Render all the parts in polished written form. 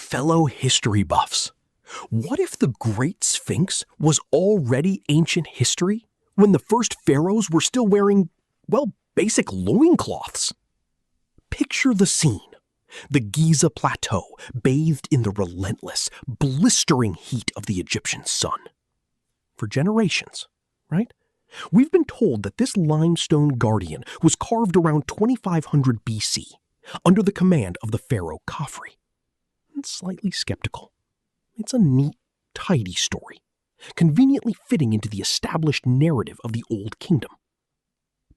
Fellow history buffs, what if the Great Sphinx was already ancient history when the first pharaohs were still wearing, well, basic loincloths? Picture the scene. The Giza Plateau bathed in the relentless, blistering heat of the Egyptian sun. For generations, right? We've been told that this limestone guardian was carved around 2500 BC under the command of the pharaoh Khafre. It's slightly skeptical. It's a neat, tidy story, conveniently fitting into the established narrative of the Old Kingdom.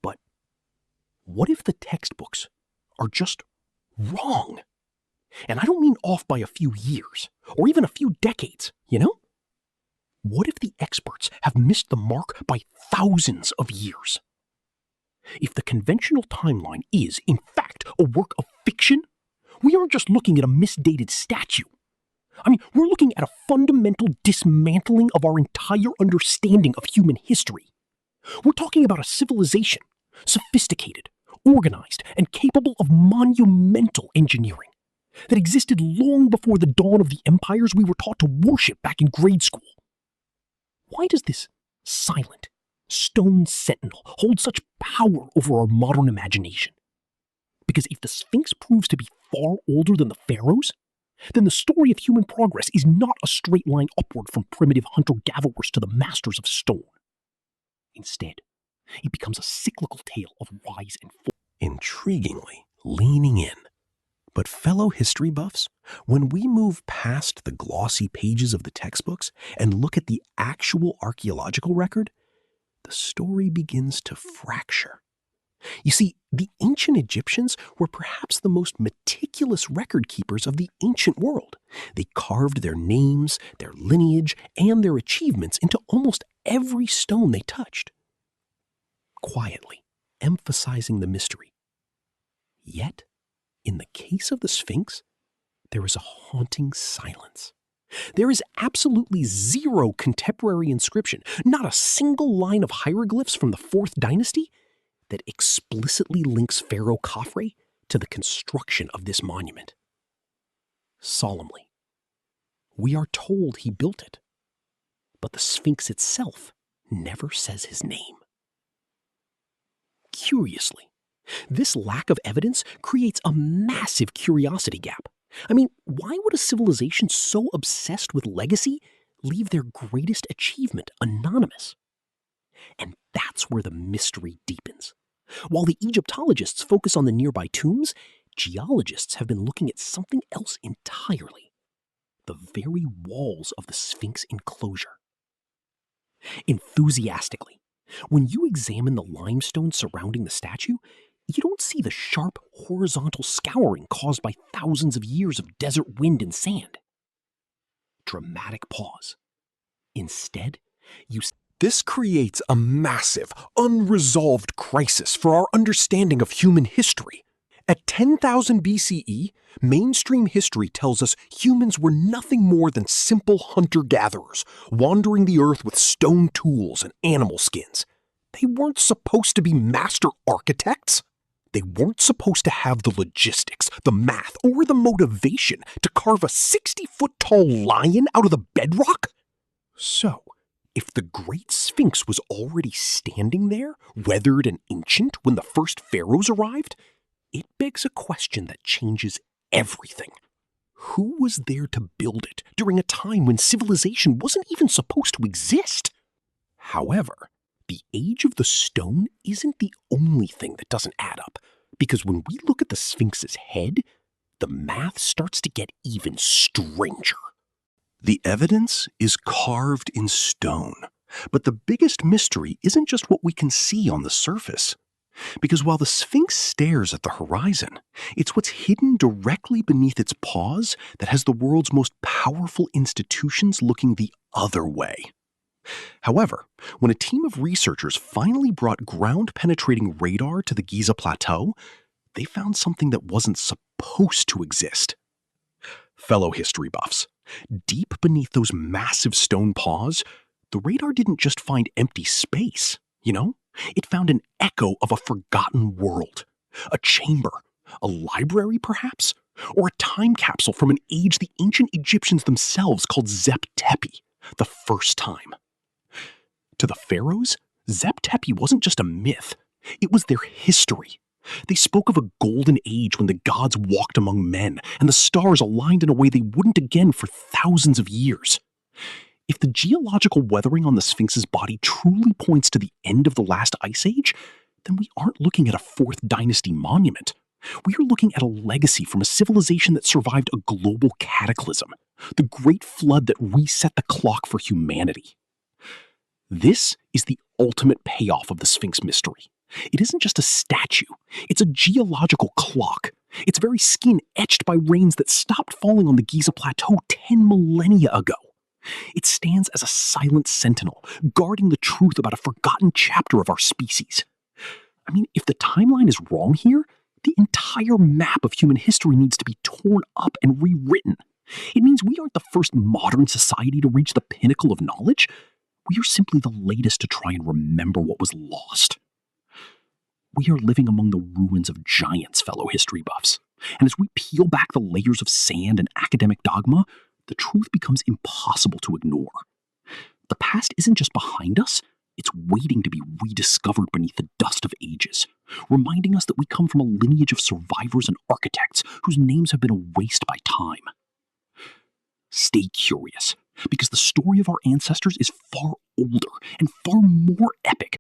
But what if the textbooks are just wrong? And I don't mean off by a few years, or even a few decades, you know? What if the experts have missed the mark by thousands of years? If the conventional timeline is, in fact, a work of fiction, we aren't just looking at a misdated statue. I mean, we're looking at a fundamental dismantling of our entire understanding of human history. We're talking about a civilization, sophisticated, organized, and capable of monumental engineering, that existed long before the dawn of the empires we were taught to worship back in grade school. Why does this silent, stone sentinel hold such power over our modern imagination? Because if the Sphinx proves to be far older than the pharaohs, then the story of human progress is not a straight line upward from primitive hunter-gatherers to the masters of stone. Instead, it becomes a cyclical tale of rise and fall. Intriguingly leaning in. But fellow history buffs, when we move past the glossy pages of the textbooks and look at the actual archaeological record, the story begins to fracture. You see, the ancient Egyptians were perhaps the most meticulous record keepers of the ancient world. They carved their names, their lineage, and their achievements into almost every stone they touched, quietly emphasizing the mystery. Yet, in the case of the Sphinx, there is a haunting silence. There is absolutely zero contemporary inscription, not a single line of hieroglyphs from the 4th dynasty that explicitly links Pharaoh Khafre to the construction of this monument. Solemnly, we are told he built it, but the Sphinx itself never says his name. Curiously, this lack of evidence creates a massive curiosity gap. I mean, why would a civilization so obsessed with legacy leave their greatest achievement anonymous? And that's where the mystery deepens. While the Egyptologists focus on the nearby tombs, geologists have been looking at something else entirely: the very walls of the Sphinx enclosure. Enthusiastically, when you examine the limestone surrounding the statue, you don't see the sharp, horizontal scouring caused by thousands of years of desert wind and sand. Dramatic pause. Instead, you see. This creates a massive, unresolved crisis for our understanding of human history. At 10,000 BCE, mainstream history tells us humans were nothing more than simple hunter-gatherers, wandering the earth with stone tools and animal skins. They weren't supposed to be master architects. They weren't supposed to have the logistics, the math, or the motivation to carve a 60-foot-tall lion out of the bedrock. So, if the Great Sphinx was already standing there, weathered and ancient when the first pharaohs arrived, it begs a question that changes everything. Who was there to build it during a time when civilization wasn't even supposed to exist? However, the age of the stone isn't the only thing that doesn't add up, because when we look at the Sphinx's head, the math starts to get even stranger. The evidence is carved in stone, but the biggest mystery isn't just what we can see on the surface. Because while the Sphinx stares at the horizon, it's what's hidden directly beneath its paws that has the world's most powerful institutions looking the other way. However, when a team of researchers finally brought ground-penetrating radar to the Giza Plateau, they found something that wasn't supposed to exist. Fellow history buffs, deep beneath those massive stone paws, the radar didn't just find empty space, you know? It found an echo of a forgotten world. A chamber, a library perhaps, Or a time capsule from an age the ancient Egyptians themselves called Zep Tepi, the first time. To the pharaohs, Zep Tepi wasn't just a myth, it was their history. They spoke of a golden age when the gods walked among men and the stars aligned in a way they wouldn't again for thousands of years. If the geological weathering on the Sphinx's body truly points to the end of the last ice age, then we aren't looking at a 4th dynasty monument. We are looking at a legacy from a civilization that survived a global cataclysm, the Great Flood that reset the clock for humanity. This is the ultimate payoff of the Sphinx mystery. It isn't just a statue, it's a geological clock. Its very skin etched by rains that stopped falling on the Giza Plateau 10 millennia ago. It stands as a silent sentinel, guarding the truth about a forgotten chapter of our species. I mean, if the timeline is wrong here, the entire map of human history needs to be torn up and rewritten. It means we aren't the first modern society to reach the pinnacle of knowledge. We are simply the latest to try and remember what was lost. We are living among the ruins of giants, fellow history buffs. And as we peel back the layers of sand and academic dogma, the truth becomes impossible to ignore. The past isn't just behind us, it's waiting to be rediscovered beneath the dust of ages, reminding us that we come from a lineage of survivors and architects whose names have been erased by time. Stay curious, because the story of our ancestors is far older and far more epic